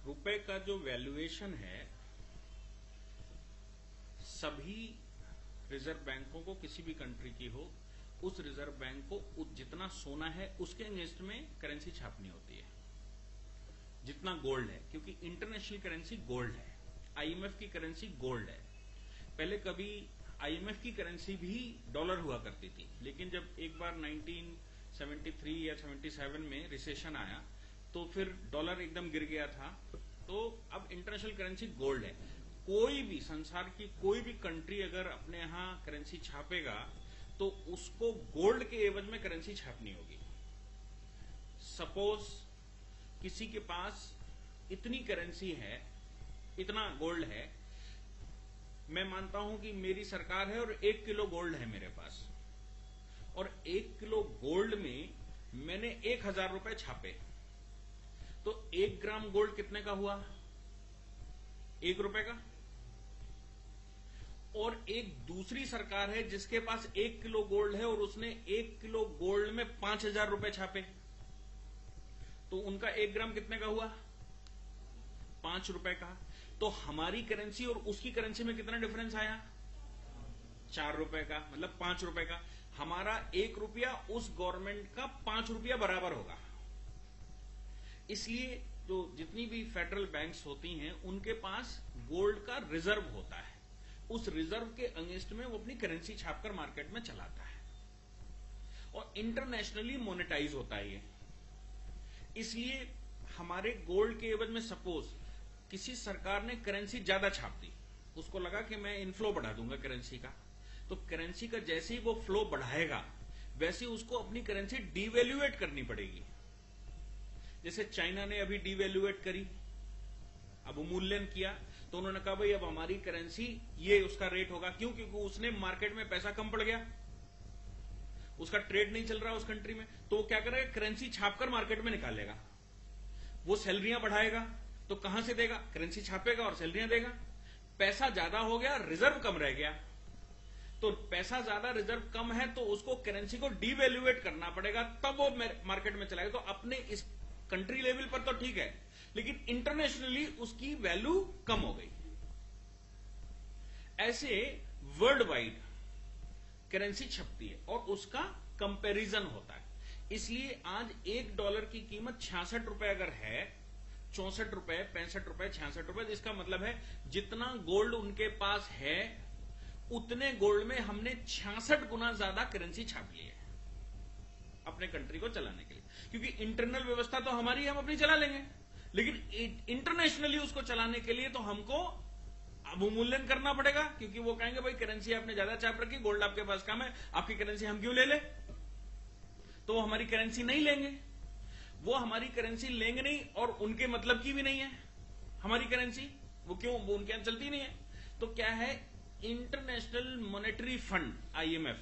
रुपए का जो वैल्यूएशन है, सभी रिजर्व बैंकों को, किसी भी कंट्री की हो, उस रिजर्व बैंक को जितना सोना है उसके अगेंस्ट में करेंसी छापनी होती है, जितना गोल्ड है, क्योंकि इंटरनेशनल करेंसी गोल्ड है, आईएमएफ की करेंसी गोल्ड है। पहले कभी आईएमएफ की करेंसी भी डॉलर हुआ करती थी, लेकिन जब एक बार 1973 या 77 में रिसेशन आया तो फिर डॉलर एकदम गिर गया था, तो अब इंटरनेशनल करेंसी गोल्ड है। कोई भी संसार की कोई भी कंट्री अगर अपने यहां करेंसी छापेगा तो उसको गोल्ड के एवज में करेंसी छापनी होगी। सपोज किसी के पास इतनी करेंसी है, इतना गोल्ड है, मैं मानता हूं कि मेरी सरकार है और 1 किलो गोल्ड है मेरे पास, और 1 किलो गोल्ड में मैंने 1000 रुपए छापे, तो 1 ग्राम गोल्ड कितने का हुआ? 1 रुपए का। और एक दूसरी सरकार है जिसके पास 1 किलो गोल्ड है और उसने 1 किलो गोल्ड में 5000 रुपए छापे, तो उनका 1 ग्राम कितने का हुआ? 5 रुपए का। तो हमारी करेंसी और उसकी करेंसी में कितना डिफरेंस आया? 4 रुपए का, मतलब 5 रुपए का। हमारा 1 रुपया उस गवर्नमेंट का 5 रुपया बराबर होगा। इसलिए जो जितनी भी फेडरल बैंक्स होती हैं उनके पास गोल्ड का रिजर्व होता है, उस रिजर्व के अगेंस्ट में वो अपनी करेंसी छापकर मार्केट में चलाता है, और इंटरनेशनली मोनेटाइज होता है ये। इसलिए हमारे गोल्ड के एवज में सपोज किसी सरकार ने करेंसी ज्यादा छाप दी, उसको लगा कि मैं इनफ्लो बढ़ा दूंगा करेंसी का, तो करेंसी का जैसे ही वो फ्लो बढ़ाएगा वैसे ही उसको अपनी करेंसी डिवैल्यूएट करनी पड़ेगी। जैसे चाइना ने अभी डिवैल्यूएट करी, अवमूल्यन किया, तो उन्होंने कहा भाई अब हमारी करेंसी ये उसका रेट होगा। क्यों? क्योंकि उसने मार्केट में पैसा कम पड़ गया, उसका ट्रेड नहीं चल रहा उस कंट्री में, तो वो क्या करेगा? करेंसी छापकर मार्केट में निकालेगा। वो सैलरियां बढ़ाएगा तो कहां से देगा? करेंसी छापेगा और सैलरियां देगा। पैसा ज्यादा हो गया, रिजर्व कम रह गया, तो पैसा ज्यादा रिजर्व कम है तो उसको करेंसी को डिवैल्यूएट करना पड़ेगा, तब वो मार्केट में चलाएगा। तो अपने इस कंट्री लेवल पर तो ठीक है, लेकिन इंटरनेशनली उसकी वैल्यू कम हो गई। ऐसे वर्ल्ड वाइड करेंसी छपती है और उसका कंपैरिजन होता है। इसलिए आज $1 की कीमत 66 रुपए अगर है, 64 रुपए, 65 रुपए, 66 रुपए, इसका मतलब है जितना गोल्ड उनके पास है उतने गोल्ड में हमने 66 गुना ज्यादा करेंसी छाप ली है अपने कंट्री को चलाने के लिए। क्योंकि इंटरनल व्यवस्था तो हमारी है, हम अपनी चला लेंगे, लेकिन इंटरनेशनली उसको चलाने के लिए तो हमको अवमूल्यन करना पड़ेगा, क्योंकि वो कहेंगे भाई करेंसी आपने ज्यादा छाप रखी, गोल्ड आपके पास कम है, आपकी करेंसी हम क्यों ले ले? तो वो हमारी करेंसी नहीं लेंगे, वो हमारी करेंसी लेंगे नहीं, और उनके मतलब की भी नहीं है हमारी करेंसी, वो क्यों? वो उनके यहां चलती नहीं है। तो क्या है? International monetary fund, IMF,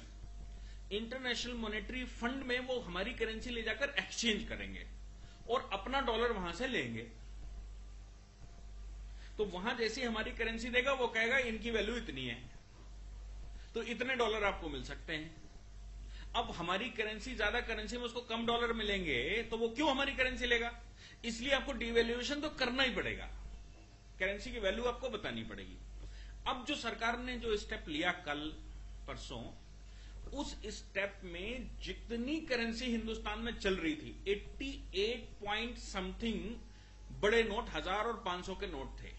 international monetary fund में वो हमारी करेंसी ले जाकर एक्सचेंज करेंगे और अपना डॉलर वहां से लेंगे। तो वहां जैसी हमारी करेंसी देगा वो कहेगा इनकी वैल्यू इतनी है, तो इतने डॉलर आपको मिल सकते हैं। अब हमारी करेंसी ज्यादा करेंसी में उसको कम डॉलर मिलेंगे, तो वो क्यों हमारी करेंसी लेगा? इसलिए आपको डिवैल्यूएशन तो करना ही पड़ेगा, करेंसी की वैल्यू आपको बतानी पड़ेगी। अब जो सरकार ने जो स्टेप लिया कल परसों, उस स्टेप में जितनी करेंसी हिंदुस्तान में चल रही थी, 88 पॉइंट समथिंग बड़े नोट, 1000 और 500 के नोट थे।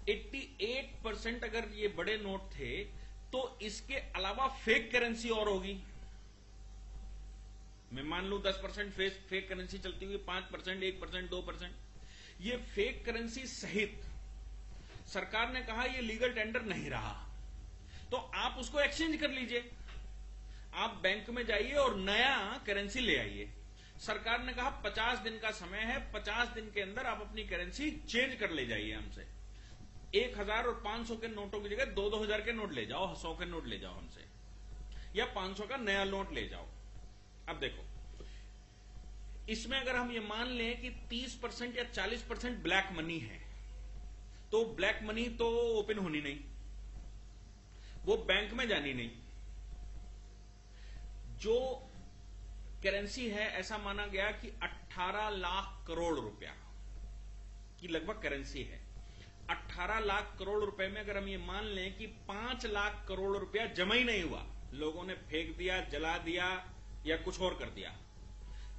88% अगर ये बड़े नोट थे तो इसके अलावा फेक करेंसी और होगी। मैं मान लूं 10% फेक करेंसी चलती हुई, 5%, 1%, 2%, ये फेक करेंसी सहित सरकार ने कहा ये लीगल टेंडर नहीं रहा, तो आप उसको एक्सचेंज कर लीजिए, आप बैंक में जाइए और नया करेंसी ले आइए। सरकार ने कहा 50 दिन का समय है, 50 दिन के अंदर आप अपनी करेंसी चेंज कर ले जाइए हमसे। 1000 और 500 के नोटों की जगह 2-2000 के नोट ले जाओ, 100 के नोट ले जाओ हमसे, या 500 का नया नोट ले जाओ। अब देखो, इसमें अगर हम ये मान लें कि 30% या 40% ब्लैक मनी है, तो ब्लैक मनी तो ओपन होनी नहीं, वो बैंक में जानी नहीं। जो करेंसी है, ऐसा माना गया कि 18 लाख करोड़ रुपया की लगभग करेंसी है। 18 लाख करोड़ रुपए में अगर हम ये मान लें कि 5 लाख करोड़ रुपया जमा ही नहीं हुआ, लोगों ने फेंक दिया, जला दिया या कुछ और कर दिया,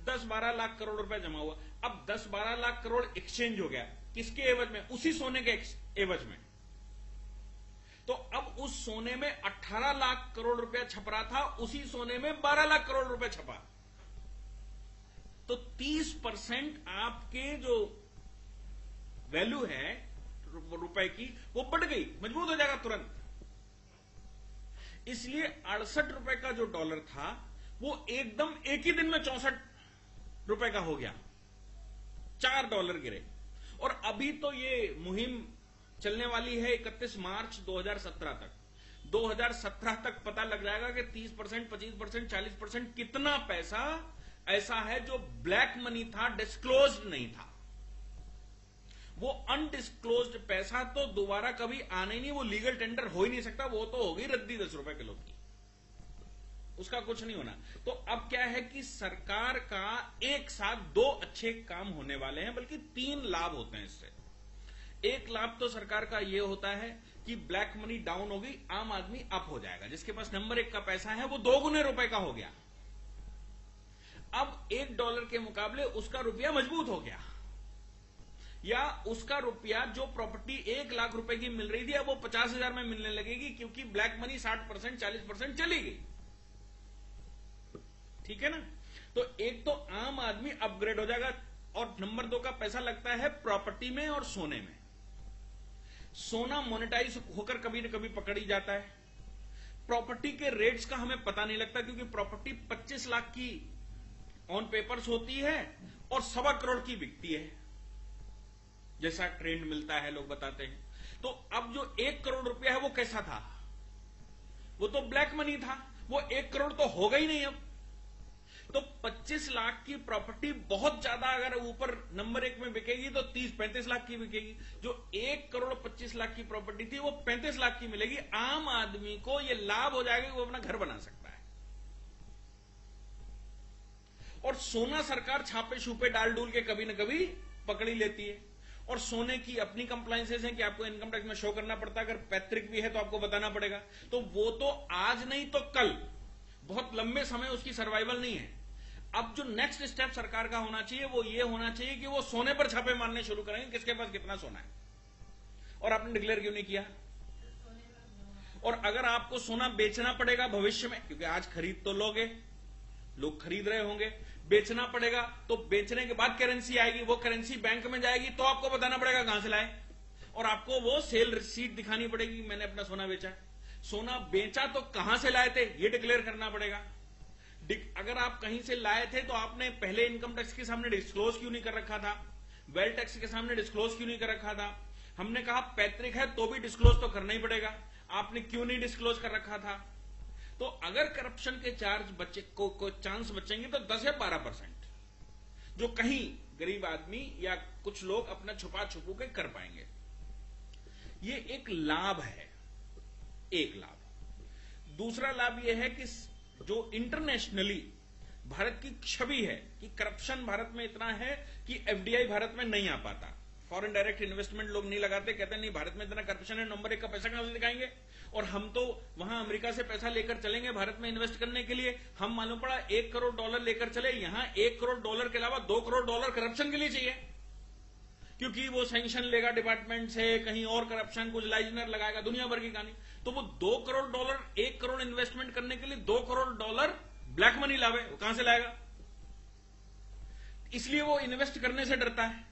10-12 लाख करोड़ रुपया जमा हुआ। अब 10-12 लाख करोड़ एक्सचेंज हो गया, किसके एवज में? उसी सोने के एवज में। तो अब उस सोने में 18 लाख करोड़ रुपया छप रहा था, उसी सोने में 12 लाख करोड़ रुपया छपा। तो 30% आपके जो वैल्यू है रुपए की वो बढ़ गई, मजबूत हो जाएगा तुरंत। इसलिए 68 रुपए का जो डॉलर था वो एकदम एक ही दिन में 64 रुपए का हो गया, $4 गिरे। और अभी तो ये मुहिम चलने वाली है 31 मार्च 2017 तक। 2017 तक पता लग जाएगा कि 30%, 25%, 40% कितना पैसा ऐसा है जो ब्लैक मनी था, डिस्क्लोज्ड नहीं था। वो अनडिस्क्लोज्ड पैसा तो दोबारा कभी आने ही नहीं, वो लीगल टेंडर हो ही नहीं सकता, वो तो होगी रद्दी 10 रुपए किलो की, उसका कुछ नहीं होना। तो अब क्या है कि सरकार का एक साथ 2 अच्छे काम होने वाले हैं, बल्कि 3 लाभ होते हैं इससे। एक लाभ तो सरकार का यह होता है कि ब्लैक मनी डाउन होगी, आम आदमी अप हो जाएगा, जिसके पास नंबर 1 का पैसा है वो 2 गुने रुपए का हो गया। अब $1 के मुकाबले उसका रुपया मजबूत हो गया, या उसका रुपया जो प्रॉपर्टी 1 लाख रुपए की मिल रही थी अब वो 50,000 में मिलने लगेगी, क्योंकि ब्लैक मनी 60%, 40% चली गई। ठीक है ना? तो एक तो आम आदमी अपग्रेड हो जाएगा, और नंबर 2 का पैसा लगता है प्रॉपर्टी में और सोने में। सोना मोनेटाइज होकर कभी न कभी पकड़ ही जाता है। प्रॉपर्टी के रेट्स का हमें पता नहीं लगता, क्योंकि प्रॉपर्टी 25 लाख की ऑन पेपर्स होती है और 1.25 करोड़ की बिकती है, जैसा ट्रेंड मिलता है लोग बताते हैं। तो अब जो 1 करोड़ रुपया है वो कैसा था? वो तो ब्लैक मनी था, वो 1 करोड़ तो होगा ही नहीं अब। तो 25 लाख की प्रॉपर्टी बहुत ज्यादा अगर ऊपर नंबर 1 में बिकेगी तो 30-35 लाख की बिकेगी। जो 1 करोड़ 25 लाख की प्रॉपर्टी थी वो 35 लाख की मिलेगी। आम आदमी को यह लाभ हो जाएगा कि वो अपना घर बना सकता है। और सोना सरकार छापे छूपे डाल डूल के कभी न कभी पकड़ी लेती है, और सोने की अपनी कंप्लायंसेस हैं कि आपको इनकम टैक्स में शो करना पड़ता है। अगर पैतृक भी है तो आपको बताना पड़ेगा। तो वो तो आज नहीं तो कल, बहुत लंबे समय उसकी सर्वाइवल नहीं है। अब जो नेक्स्ट स्टेप सरकार का होना चाहिए वो ये होना चाहिए कि वो सोने पर छापे मारने शुरू करेंगे, किसके पास कितना सोना है। और आपने डिक्लेयर क्यों नहीं किया? और अगर आपको सोना बेचना पड़ेगा भविष्य में, क्योंकि आज खरीद तो लोगे, लोग खरीद रहे होंगे, बेचना पड़ेगा, तो बेचने के बाद करेंसी आएगी, वो करेंसी बैंक में जाएगी, तो आपको बताना पड़ेगा कहां से लाए, और आपको वो सेल रिसीट दिखानी पड़ेगी, मैंने अपना सोना बेचा। सोना बेचा तो कहां से लाए थे ये डिक्लेयर करना पड़ेगा। अगर आप कहीं से लाए थे तो आपने पहले इनकम टैक्स के सामने डिस्क्लोज क्यों नहीं कर रखा था? वेल्थ टैक्स के सामने डिस्क्लोज क्यों नहीं कर रखा था? हमने कहा पैतृक है तो भी डिस्क्लोज तो करना ही पड़ेगा, आपने क्यों नहीं डिस्क्लोज कर रखा था? तो अगर करप्शन के चार्ज बच्चे को चांस बचेंगे तो 10 या 12%, जो कहीं गरीब आदमी या कुछ लोग अपना छुपा छुपू के कर पाएंगे। ये एक लाभ है, एक लाभ। दूसरा लाभ यह है कि जो इंटरनेशनली भारत की छवि है कि करप्शन भारत में इतना है कि एफडीआई भारत में नहीं आ पाता, फॉरेन डायरेक्ट इन्वेस्टमेंट लोग नहीं लगाते, कहते हैं नहीं भारत में इतना करप्शन है, नंबर 1 का पैसा कहां से दिखाएंगे, और हम तो वहां अमेरिका से पैसा लेकर चलेंगे भारत में इन्वेस्ट करने के लिए। हम मालूम पड़ा $1 करोड़ लेकर चले, यहां $1 करोड़ के अलावा $2 करोड़ करप्शन के लिए चाहिए, क्योंकि वो सैंक्शन लेगा डिपार्टमेंट से, कहीं और करप्शन, कुछ लाइजनर लगाएगा, दुनिया भर की कहानी। तो वो $2 करोड़, $1 करोड़ इन्वेस्टमेंट करने के लिए $2 करोड़ ब्लैक मनी लावे, वो कहां से लाएगा? इसलिए वो इन्वेस्ट करने से डरता है।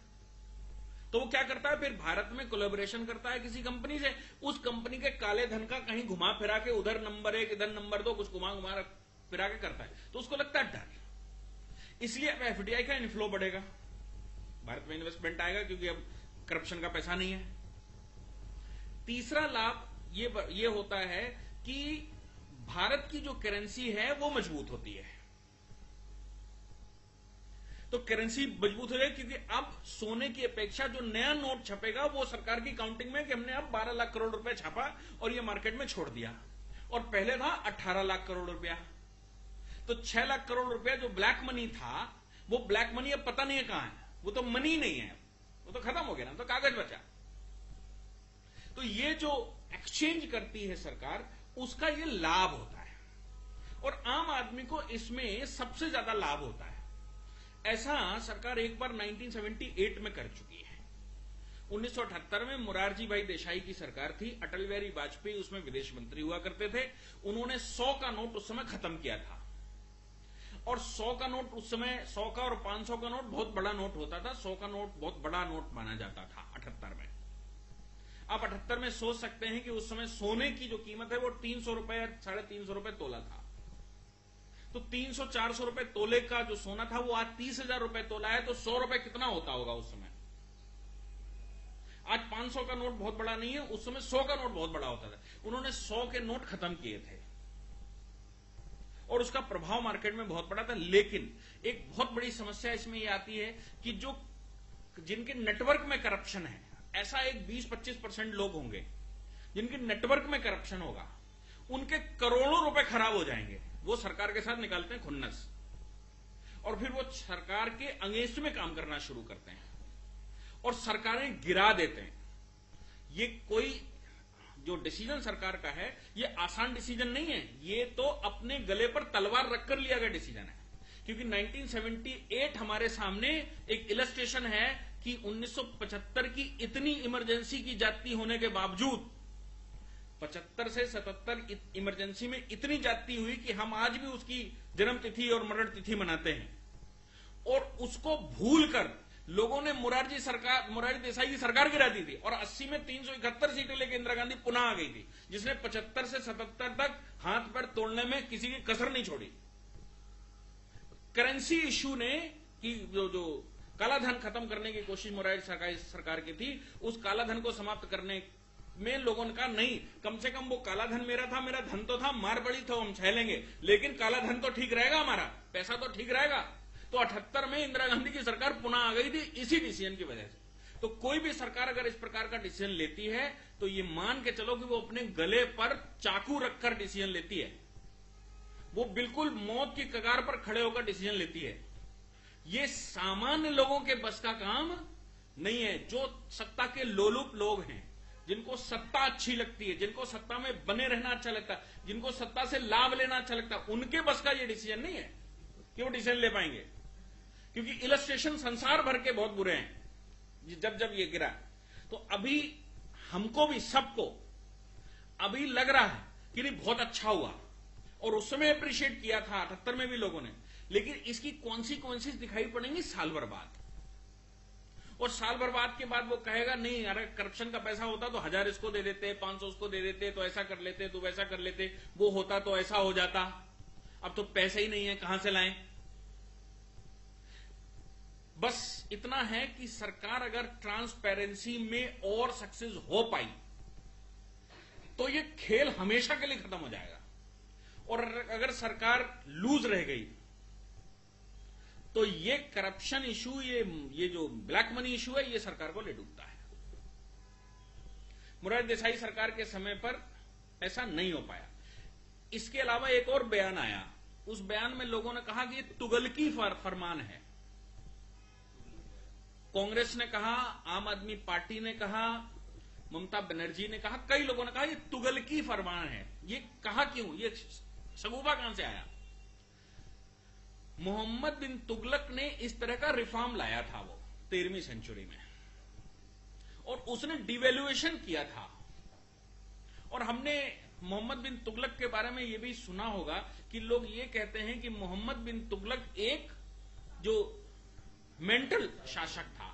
तो वो क्या करता है, फिर भारत में कोलैबोरेशन करता है किसी कंपनी से, उस कंपनी के काले धन का कहीं घुमा फिरा के उधर नंबर 1 इधर नंबर 2 कुछ घुमा फिरा के करता है, तो उसको लगता है डर। इसलिए अब एफडीआई का इनफ्लो बढ़ेगा, भारत में इन्वेस्टमेंट आएगा, क्योंकि अब करप्शन का पैसा नहीं है। तीसरा लाभ ये होता है कि भारत की जो करेंसी है वो मजबूत होती है। तो करेंसी मजबूत हो जाएगी, क्योंकि अब सोने की अपेक्षा जो नया नोट छपेगा वो सरकार की काउंटिंग में कि हमने अब 12 लाख करोड़ रुपए छापा और ये मार्केट में छोड़ दिया, और पहले था 18 लाख करोड़ रुपया। तो 6 लाख करोड़ रुपया जो ब्लैक मनी था, वो ब्लैक मनी अब पता नहीं है कहां है, वो तो मनी नहीं है, वो तो खत्म हो गया ना, तो कागज बचा। तो ये जो एक्सचेंज करती है सरकार, उसका ये लाभ होता है और आम आदमी को इसमें सबसे ज्यादा लाभ होता है। ऐसा सरकार एक बार 1978 में कर चुकी है। 1978 में मोरारजी भाई देसाई की सरकार थी, अटल बिहारी वाजपेयी उसमें विदेश मंत्री हुआ करते थे। उन्होंने 100 का नोट उस समय खत्म किया था और 100 का नोट उस समय 100 का और 500 का नोट बहुत बड़ा नोट होता था। 100 का नोट बहुत बड़ा नोट माना जाता था 78 में। आप 78 में सोच सकते हैं कि उस समय सोने की जो कीमत है वो 300 रुपए या 350 रुपए तोला था। तो 300-400 रुपए तोले का जो सोना था वो आज 30,000 रुपए तोला है, तो 100 रुपए कितना होता होगा उस समय। आज 500 का नोट बहुत बड़ा नहीं है, उस समय 100 का नोट बहुत बड़ा होता था। उन्होंने 100 के नोट खत्म किए थे और उसका प्रभाव मार्केट में बहुत बड़ा था। लेकिन एक बहुत बड़ी समस्या इसमें यह आती है कि जो जिनके नेटवर्क में करप्शन है, ऐसा एक 20-25% लोग होंगे जिनके नेटवर्क में करप्शन होगा, उनके करोड़ों रुपए खराब हो जाएंगे। वो सरकार के साथ निकालते हैं खुन्नस और फिर वो सरकार के अगेंस्ट में काम करना शुरू करते हैं और सरकारें गिरा देते हैं। ये कोई जो डिसीजन सरकार का है, ये आसान डिसीजन नहीं है, ये तो अपने गले पर तलवार रखकर लिया गया डिसीजन है। क्योंकि 1978 हमारे सामने एक इलस्ट्रेशन है कि 1975 की इतनी इमरजेंसी की जाती होने के बावजूद 75 से 77 इमरजेंसी में इतनी जाती हुई कि हम आज भी उसकी जन्म तिथि और मरण तिथि मनाते हैं और उसको भूलकर लोगों ने मोरारजी देसाई की सरकार गिरा दी थी और 80 में 371 सीटें लेकर इंदिरा गांधी पुनः आ गई थी, जिसने 75 से 77 तक हाथ पैर तोड़ने में किसी की कसर नहीं छोड़ी। करेंसी इश्यू ने कि जो काला धन खत्म करने की कोशिश मोरारजी सरकार की थी, उस काला धन को समाप्त करने में लोगों ने कहा नहीं, कम से कम वो काला धन मेरा था, मेरा धन तो था, मार बड़ी तो हम छह लेंगे, लेकिन काला धन तो ठीक रहेगा, हमारा पैसा तो ठीक रहेगा। तो 78 में इंदिरा गांधी की सरकार पुनः आ गई थी इसी डिसीजन की वजह से। तो कोई भी सरकार अगर इस प्रकार का डिसीजन लेती है तो ये मान के चलो कि वो अपने गले पर चाकू रखकर डिसीजन लेती है, वो बिल्कुल मौत की कगार पर खड़े होकर डिसीजन लेती है। ये सामान्य लोगों के बस का काम नहीं है। जो सत्ता के लोलुप लोग हैं, जिनको सत्ता अच्छी लगती है, जिनको सत्ता में बने रहना अच्छा लगता है, जिनको सत्ता से लाभ लेना अच्छा लगता है, उनके बस का ये डिसीजन नहीं है कि वो डिसीजन ले पाएंगे। क्योंकि इलस्ट्रेशन संसार भर के बहुत बुरे हैं जब ये गिरा। तो अभी हमको भी सबको अभी लग रहा है कि नहीं बहुत अच्छा हुआ और उस समय अप्रिशिएट किया था 78 में भी लोगों ने, लेकिन इसकी कॉन्सिक्वेंसेस दिखाई पड़ेंगी साल भर बाद। और साल भर बाद के बाद वो कहेगा नहीं, अरे करप्शन का पैसा होता तो 1000 इसको दे देते, 500 उसको दे देते, तो ऐसा कर लेते, तो वैसा कर लेते, वो होता तो ऐसा हो जाता, अब तो पैसे ही नहीं है, कहां से लाएं। बस इतना है कि सरकार अगर ट्रांसपेरेंसी में और सक्सेस हो पाई तो ये खेल हमेशा के लिए खत्म हो जाएगा। और अगर सरकार लूज रह गई तो ये करप्शन इशू, ये जो ब्लैक मनी इशू है, ये सरकार को ले डूबता है। मोरारजी देसाई सरकार के समय पर ऐसा नहीं हो पाया। इसके अलावा एक और बयान आया, उस बयान में लोगों ने कहा कि ये तुगलकी फरमान है। कांग्रेस ने कहा, आम आदमी पार्टी ने कहा, ममता बनर्जी ने कहा, कई लोगों ने कहा ये तुगलकी फरमान है। ये कहा क्यों, ये सगुफा कहां से आया? मोहम्मद बिन तुगलक ने इस तरह का रिफॉर्म लाया था वो 13वीं सेंचुरी में, और उसने डिवैल्यूएशन किया था। और हमने मोहम्मद बिन तुगलक के बारे में यह भी सुना होगा कि लोग ये कहते हैं कि मोहम्मद बिन तुगलक एक जो मेंटल शासक था।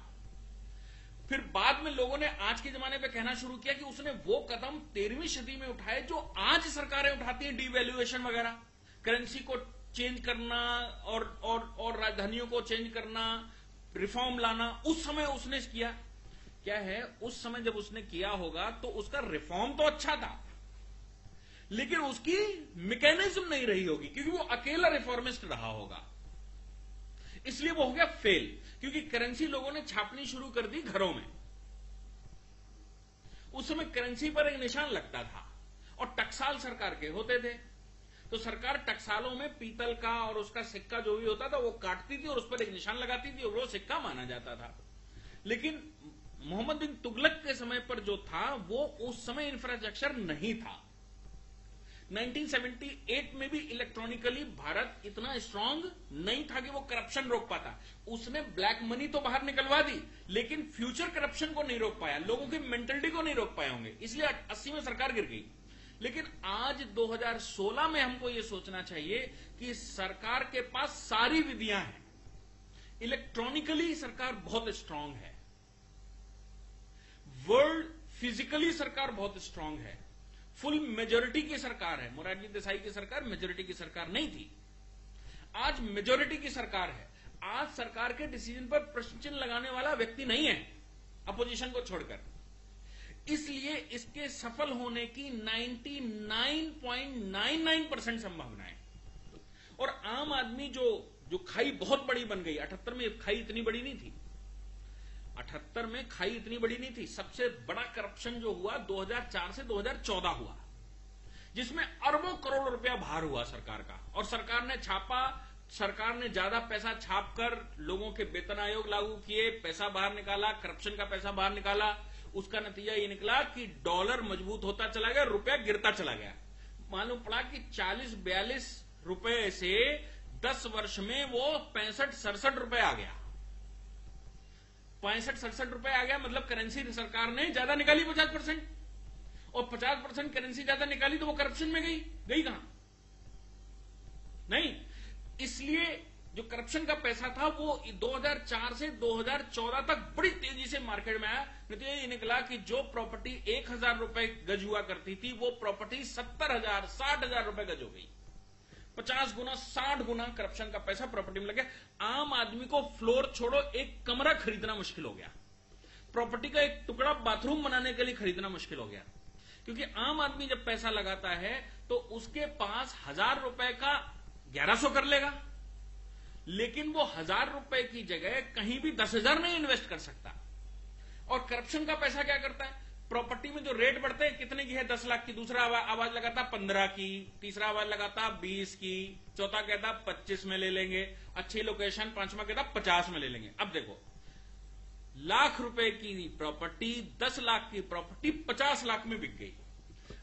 फिर बाद में लोगों ने आज के जमाने पे कहना शुरू किया कि उसने वो कदम 13वीं सदी में उठाए जो आज सरकारें उठाती हैं, डिवैल्यूएशन वगैरह, करेंसी को चेंज करना और राजधानियों को चेंज करना, रिफॉर्म लाना। उस समय उसने किया। क्या है, उस समय जब उसने किया होगा तो उसका रिफॉर्म तो अच्छा था, लेकिन उसकी मैकेनिज्म नहीं रही होगी, क्योंकि वो अकेला रिफॉर्मिस्ट रहा होगा, इसलिए वो हो गया फेल। क्योंकि करेंसी लोगों ने छापनी शुरू कर दी घरों में। उस समय करेंसी पर एक निशान लगता था और टकसाल सरकार के होते थे, तो सरकार टकसालों में पीतल का और उसका सिक्का जो भी होता था वो काटती थी और उस पर एक निशान लगाती थी और वो सिक्का माना जाता था। लेकिन मोहम्मद बिन तुगलक के समय पर जो था वो उस समय इंफ्रास्ट्रक्चर नहीं था। 1978 में भी इलेक्ट्रॉनिकली भारत इतना स्ट्रांग नहीं था कि वो करप्शन रोक पाता। उसने ब्लैक मनी तो बाहर निकलवा दी, लेकिन फ्यूचर करप्शन को नहीं रोक पाया, लोगों की मेंटलिटी को नहीं रोक पाए होंगे, इसलिए 80 में सरकार गिर गई। लेकिन आज 2016 में हमको ये सोचना चाहिए कि सरकार के पास सारी विधियां हैं, इलेक्ट्रॉनिकली सरकार बहुत स्ट्रांग है, वर्ल्ड फिजिकली सरकार बहुत स्ट्रांग है, फुल मेजोरिटी की सरकार है। मोरारजी देसाई की सरकार मेजोरिटी की सरकार नहीं थी, आज मेजोरिटी की सरकार है। आज सरकार के डिसीजन पर प्रश्न चिन्ह लगाने वाला व्यक्ति नहीं है, अपोजिशन को छोड़कर। इसलिए इसके सफल होने की 99.99% संभावना है। और आम आदमी जो खाई बहुत बड़ी बन गई, 78 में खाई इतनी बड़ी नहीं थी, 78 में खाई इतनी बड़ी नहीं थी। सबसे बड़ा करप्शन जो हुआ 2004 से 2014 हुआ, जिसमें अरबों करोड़ रुपया बाहर हुआ सरकार का, और सरकार ने छापा, सरकार ने ज्यादा पैसा छापकर लोगों के वेतन आयोग लागू किए, पैसा बाहर निकाला, करप्शन का पैसा बाहर निकाला। उसका नतीजा ये निकला कि डॉलर मजबूत होता चला गया, रुपया गिरता चला गया। मालूम पड़ा कि 40-42 रुपए से 10 वर्ष में वो 65-67 रुपए आ गया। 65-67 रुपए आ गया, मतलब करेंसी सरकार ने ज्यादा निकाली 50%, और 50% करेंसी ज्यादा निकाली तो वो करप्शन में गई कहां? नहीं। इसलिए जो करप्शन का पैसा था वो 2004 से 2014 तक बड़ी तेजी से मार्केट में आया। नतीजा ये निकला कि जो प्रॉपर्टी 1000 रुपए गज हुआ करती थी, वो प्रॉपर्टी 70,000 60,000 रुपए गज हो गई। 50 गुना 60 गुना करप्शन का पैसा प्रॉपर्टी में लग गया। आम आदमी को फ्लोर छोड़ो, एक कमरा खरीदना मुश्किल हो गया, प्रॉपर्टी का एक टुकड़ा बाथरूम बनाने के लिए खरीदना मुश्किल हो गया। क्योंकि आम आदमी जब पैसा लगाता है तो उसके पास 1000 रुपए का 1100 कर लेगा, लेकिन वो 1000 रुपए की जगह कहीं भी 10,000 नहीं इन्वेस्ट कर सकता। और करप्शन का पैसा क्या करता है? प्रॉपर्टी में जो रेट बढ़ते हैं, कितने की है? 10 लाख की, दूसरा आवाज लगाता 15 की, तीसरा आवाज लगाता 20 की, चौथा कहता 25 में ले लेंगे, अच्छी लोकेशन, पांचवा कहता 50 में ले लेंगे। अब देखो, लाख रुपए की प्रॉपर्टी, 10 लाख की प्रॉपर्टी 50 लाख में बिक गई।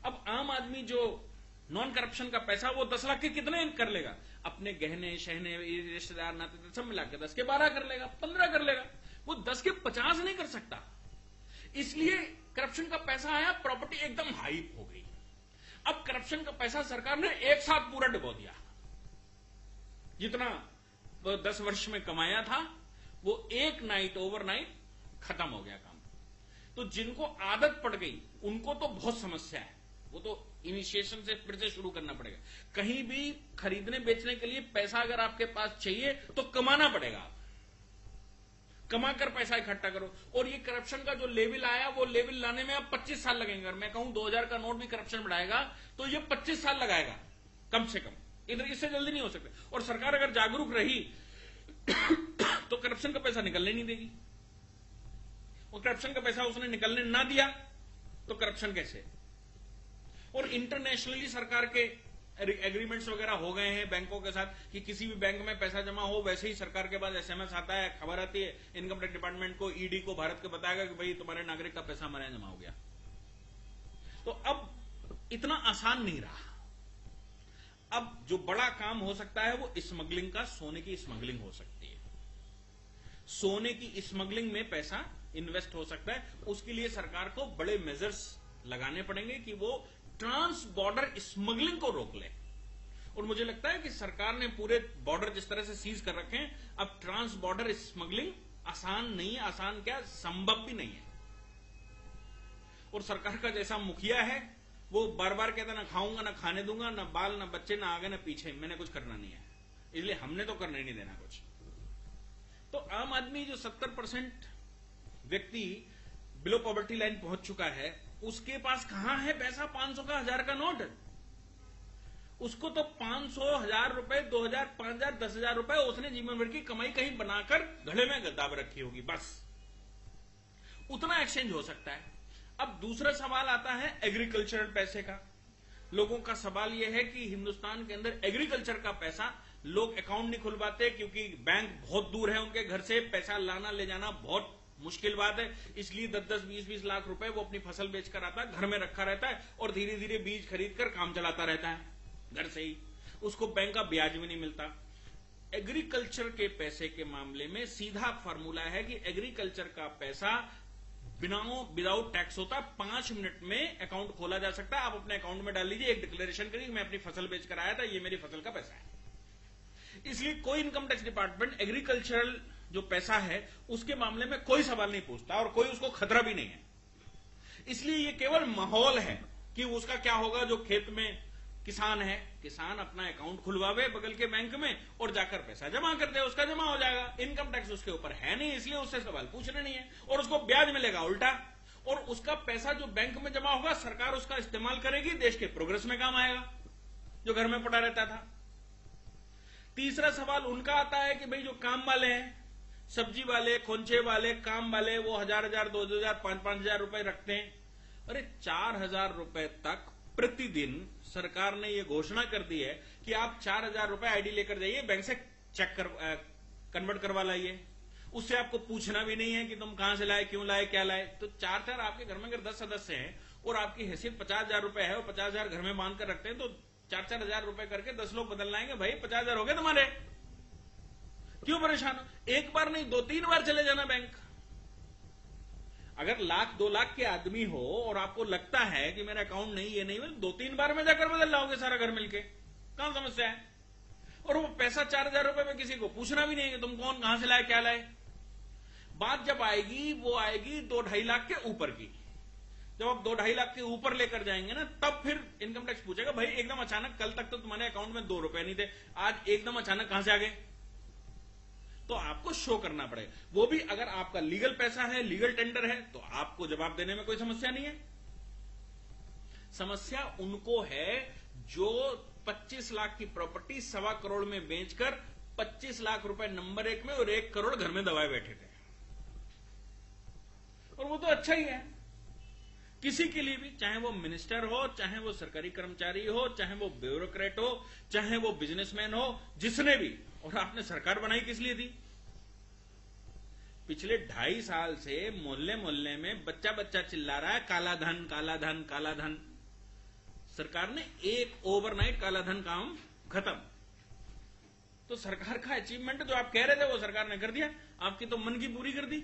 अब आम आदमी जो नॉन करप्शन का पैसा, वो 10 लाख के कितने कर लेगा? अपने गहने शहने रिश्तेदार नाते सब मिला के 10 के 12 कर लेगा, 15 कर लेगा, वो 10 के 50 नहीं कर सकता। इसलिए करप्शन का पैसा आया, प्रॉपर्टी एकदम हाइप हो गई। अब करप्शन का पैसा सरकार ने एक साथ पूरा डुबो दिया, जितना 10 वर्ष में कमाया था वो एक नाइट, ओवरनाइट खत्म हो गया काम। तो जिनको आदत पड़ गई उनको तो बहुत समस्या है, वो तो इनिशिएशन से फिर से शुरू करना पड़ेगा। कहीं भी खरीदने बेचने के लिए पैसा अगर आपके पास चाहिए तो कमाना पड़ेगा, कमाकर पैसा इकट्ठा करो। और ये करप्शन का जो लेवल आया, वो लेवल लाने में अब 25 साल लगेंगे। अगर मैं कहूं 2000 का नोट भी करप्शन बढ़ाएगा तो ये 25 साल लगाएगा कम से कम, इधर इससे जल्दी नहीं हो सकते। और सरकार अगर जागरूक रही तो करप्शन का पैसा निकलने नहीं देगी, और करप्शन का पैसा उसने निकलने ना दिया तो करप्शन कैसे? और इंटरनेशनली सरकार के एग्रीमेंट्स वगैरह हो गए हैं बैंकों के साथ कि किसी भी बैंक में पैसा जमा हो, वैसे ही सरकार के पास एसएमएस आता है, खबर आती है, इनकम टैक्स डिपार्टमेंट को, ईडी को, भारत को बताएगा कि भाई तुम्हारे नागरिक का पैसा हमारे यहां जमा हो गया। तो अब इतना आसान नहीं रहा। अब जो बड़ा काम हो सकता है वो स्मगलिंग का, सोने की स्मगलिंग हो सकती है। सोने की स्मगलिंग में पैसा इन्वेस्ट हो सकता है। उसके लिए सरकार को बड़े मेजर्स लगाने पड़ेंगे कि वो ट्रांस बॉर्डर स्मगलिंग को रोक ले। और मुझे लगता है कि सरकार ने पूरे बॉर्डर जिस तरह से सीज कर रखे हैं, अब ट्रांस बॉर्डर स्मगलिंग आसान नहीं है, आसान क्या, संभव भी नहीं है। और सरकार का जैसा मुखिया है वो बार बार कहता ना खाऊंगा, ना खाने दूंगा, ना बाल, ना बच्चे, ना आगे ना पीछे, मैंने कुछ करना नहीं है, इसलिए हमने तो करने नहीं देना कुछ। तो आम आदमी जो 70% व्यक्ति बिलो पॉवर्टी लाइन पहुंच चुका है, उसके पास कहां है पैसा? 500 का, 1000 का नोट। उसको तो 500, 1000 रुपए, 2000, 5000, 10,000 रुपए उसने जीवन भर की कमाई कहीं बनाकर घड़े में दाब रखी होगी, बस उतना एक्सचेंज हो सकता है। अब दूसरा सवाल आता है एग्रीकल्चरल पैसे का। लोगों का सवाल यह है कि हिंदुस्तान के अंदर एग्रीकल्चर का पैसा, लोग अकाउंट नहीं खुलवाते क्योंकि बैंक बहुत दूर है उनके घर से, पैसा लाना ले जाना बहुत मुश्किल बात है, इसलिए 10-10, 20-20 लाख रुपए वो अपनी फसल बेचकर आता है, घर में रखा रहता है और धीरे धीरे बीज खरीद कर काम चलाता रहता है घर से ही। उसको बैंक का ब्याज भी नहीं मिलता। एग्रीकल्चर के पैसे के मामले में सीधा फॉर्मूला है कि एग्रीकल्चर का पैसा विदाउट टैक्स होता है, 5 मिनट में अकाउंट खोला जा सकता है। आप अपने अकाउंट में डाल लीजिए, एक डिक्लेरेशन करिए, मैं अपनी फसल बेचकर आया था, ये मेरी फसल का पैसा है। इसलिए कोई इनकम टैक्स डिपार्टमेंट एग्रीकल्चरल जो पैसा है उसके मामले में कोई सवाल नहीं पूछता और कोई उसको खतरा भी नहीं है। इसलिए ये केवल माहौल है कि उसका क्या होगा। जो खेत में किसान है, किसान अपना अकाउंट खुलवावे बगल के बैंक में और जाकर पैसा जमा कर दे, उसका जमा हो जाएगा। इनकम टैक्स उसके ऊपर है नहीं, इसलिए उससे सवाल पूछना नहीं है और उसको ब्याज मिलेगा उल्टा। और उसका पैसा जो बैंक में जमा होगा सरकार उसका इस्तेमाल करेगी, देश के प्रोग्रेस में काम आएगा, जो घर में पड़ा रहता था। तीसरा सवाल उनका आता है कि भाई जो काम वाले हैं, सब्जी वाले, खोंचे वाले, काम वाले, वो 1000-1000, 2000, 5000 रुपए रखते हैं। अरे 4000 रुपए तक प्रतिदिन सरकार ने यह घोषणा कर दी है कि आप 4000 रुपए आईडी लेकर जाइए, बैंक से चेक कन्वर्ट करवा लाइए। उससे आपको पूछना भी नहीं है कि तुम कहां से लाए, क्यों लाए, क्या लाए। तो 4 आपके घर में अगर 10 सदस्य हैं और आपकी हैसियत 50,000 रुपए है और 50,000 घर में बांध कर रखते हैं, तो 4-4 हजार रुपए करके 10 लोग बदल लाएंगे। भाई 50,000 हो गए तुम्हारे, क्यों परेशान हो? एक बार नहीं 2-3 बार चले जाना बैंक। अगर 1,00,000-2 लाख के आदमी हो और आपको लगता है कि मेरा अकाउंट नहीं, ये नहीं, 2-3 बार में जाकर बदल लाओगे सारा घर मिलके, कहां समस्या है? और वो पैसा 4,000 रुपए में किसी को पूछना भी नहीं है कि तुम कौन, कहां से लाए, क्या लाए। बात जब आएगी वो आएगी 2-2.5 लाख के ऊपर की। जब आप 2-2.5 लाख के ऊपर लेकर जाएंगे ना, तब फिर इनकम टैक्स पूछेगा, भाई एकदम अचानक कल तक तो तुम्हारे अकाउंट में 2 रुपए नहीं थे, आज एकदम अचानक कहां से आ गए? तो आपको शो करना पड़ेगा। वो भी अगर आपका लीगल पैसा है, लीगल टेंडर है, तो आपको जवाब देने में कोई समस्या नहीं है। समस्या उनको है जो 25 लाख की प्रॉपर्टी 1.25 करोड़ में बेचकर 25 लाख रुपए नंबर 1 में और 1 करोड़ घर में दबाए बैठे थे। और वो तो अच्छा ही है किसी के लिए भी, चाहे वो मिनिस्टर हो, चाहे वो सरकारी कर्मचारी हो, चाहे वो ब्यूरोक्रेट हो, चाहे वो बिजनेसमैन हो, जिसने भी। और आपने सरकार बनाई किस लिए थी? पिछले 2.5 साल से मोहल्ले मोहल्ले में बच्चा बच्चा चिल्ला रहा है काला धन, काला धन, काला धन। सरकार ने एक ओवरनाइट काला धन काम खत्म। तो सरकार का अचीवमेंट जो आप कह रहे थे वो सरकार ने कर दिया, आपकी तो मन की पूरी कर दी।